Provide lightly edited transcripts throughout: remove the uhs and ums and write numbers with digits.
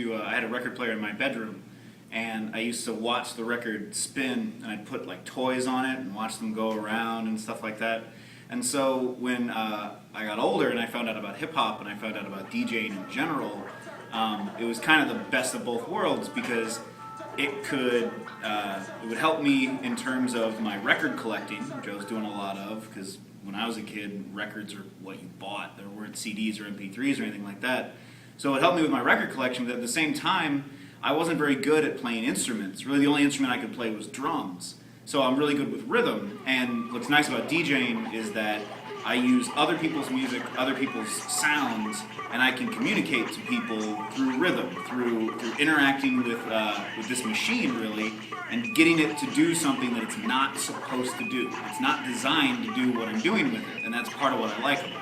I had a record player in my bedroom, and I used to watch the record spin, and I'd put like toys on it and watch them go around and stuff like that. And so when I got older and I found out about hip hop and I found out about DJing in general, it was kind of the best of both worlds, because it would help me in terms of my record collecting, which I was doing a lot of, because when I was a kid, records are what you bought. There weren't CDs or MP3s or anything like that. So it helped me with my record collection, but at the same time, I wasn't very good at playing instruments. Really, the only instrument I could play was drums. So I'm really good with rhythm, and what's nice about DJing is that I use other people's music, other people's sounds, and I can communicate to people through rhythm, through interacting with this machine, really, and getting it to do something that it's not supposed to do. It's not designed to do what I'm doing with it, and that's part of what I like about it.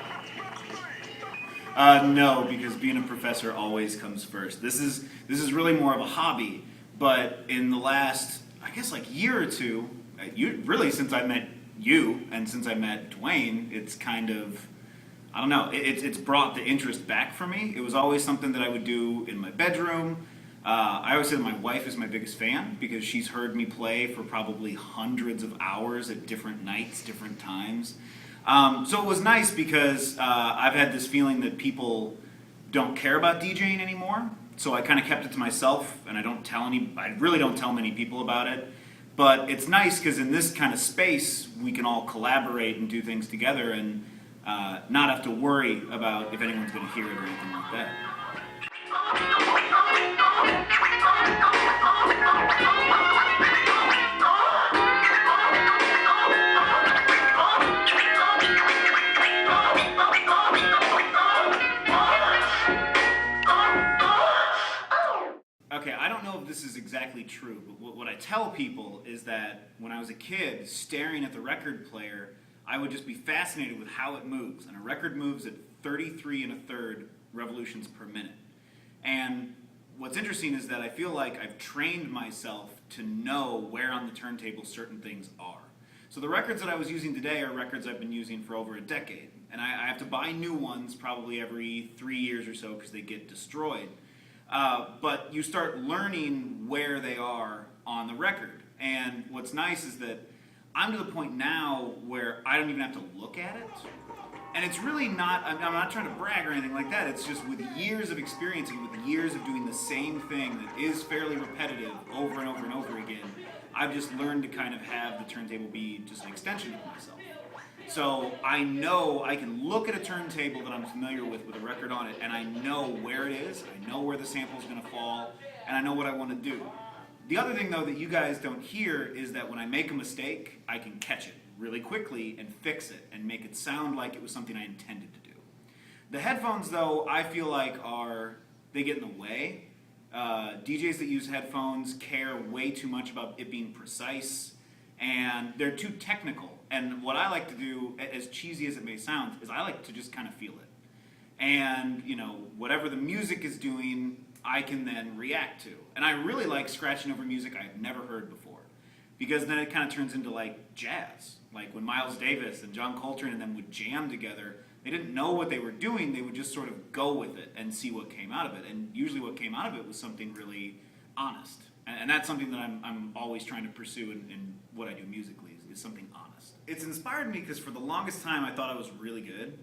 No, because being a professor always comes first. This is really more of a hobby, but in the last, I guess, like year or two, really since I met you and since I met Dwayne, it's kind of, I don't know, it's brought the interest back for me. It was always something that I would do in my bedroom. I always say that my wife is my biggest fan, because she's heard me play for probably hundreds of hours at different nights, different times. So it was nice, because I've had this feeling that people don't care about DJing anymore. So I kind of kept it to myself, and I really don't tell many people about it. But it's nice because in this kind of space, we can all collaborate and do things together, and not have to worry about if anyone's going to hear it or anything like that. Okay, I don't know if this is exactly true, but what I tell people is that when I was a kid, staring at the record player, I would just be fascinated with how it moves. And a record moves at 33 1/3 revolutions per minute. And what's interesting is that I feel like I've trained myself to know where on the turntable certain things are. So the records that I was using today are records I've been using for over a decade. And I have to buy new ones probably every 3 years or so, because they get destroyed. But you start learning where they are on the record. And what's nice is that I'm to the point now where I don't even have to look at it. And it's really not, I'm not trying to brag or anything like that. It's just with years of experience and with years of doing the same thing that is fairly repetitive over and over and over again, I've just learned to kind of have the turntable be just an extension of myself. So I know I can look at a turntable that I'm familiar with a record on it, and I know where it is, I know where the sample is going to fall, and I know what I want to do. The other thing, though, that you guys don't hear is that when I make a mistake, I can catch it really quickly and fix it and make it sound like it was something I intended to do. The headphones, though, I feel like they get in the way. DJs that use headphones care way too much about it being precise, and they're too technical. And what I like to do, as cheesy as it may sound, is I like to just kind of feel it. And, whatever the music is doing, I can then react to. And I really like scratching over music I've never heard before, because then it kind of turns into like jazz. Like when Miles Davis and John Coltrane and them would jam together, they didn't know what they were doing, they would just sort of go with it and see what came out of it. And usually what came out of it was something really honest. And that's something that I'm always trying to pursue in what I do musically, is something honest. It's inspired me because for the longest time I thought I was really good.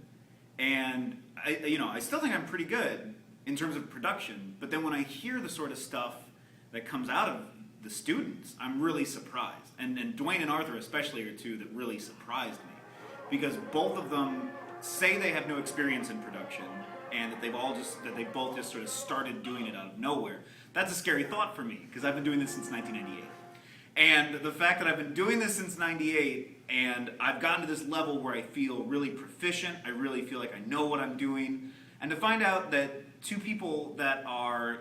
And I still think I'm pretty good in terms of production, but then when I hear the sort of stuff that comes out of the students, I'm really surprised. And Dwayne and Arthur especially are two that really surprised me, because both of them say they have no experience in production, and that they both just sort of started doing it out of nowhere. That's a scary thought for me, because I've been doing this since 1998. And the fact that I've been doing this since 98, and I've gotten to this level where I feel really proficient, I really feel like I know what I'm doing, and to find out that two people that are,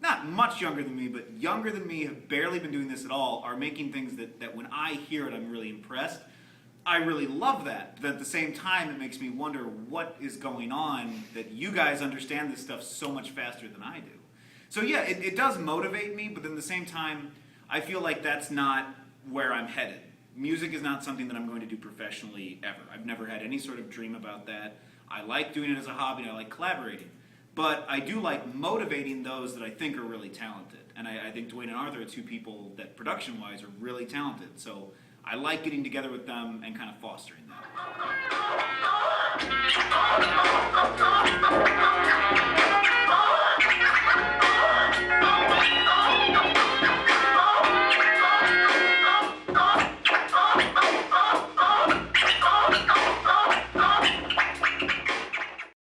not much younger than me, but younger than me, have barely been doing this at all, are making things that when I hear it, I'm really impressed. I really love that. But at the same time, it makes me wonder what is going on that you guys understand this stuff so much faster than I do. So yeah, it does motivate me, but at the same time, I feel like that's not where I'm headed. Music is not something that I'm going to do professionally ever. I've never had any sort of dream about that. I like doing it as a hobby and I like collaborating. But I do like motivating those that I think are really talented. And I think Dwayne and Arthur are two people that production-wise are really talented. So I like getting together with them and kind of fostering that.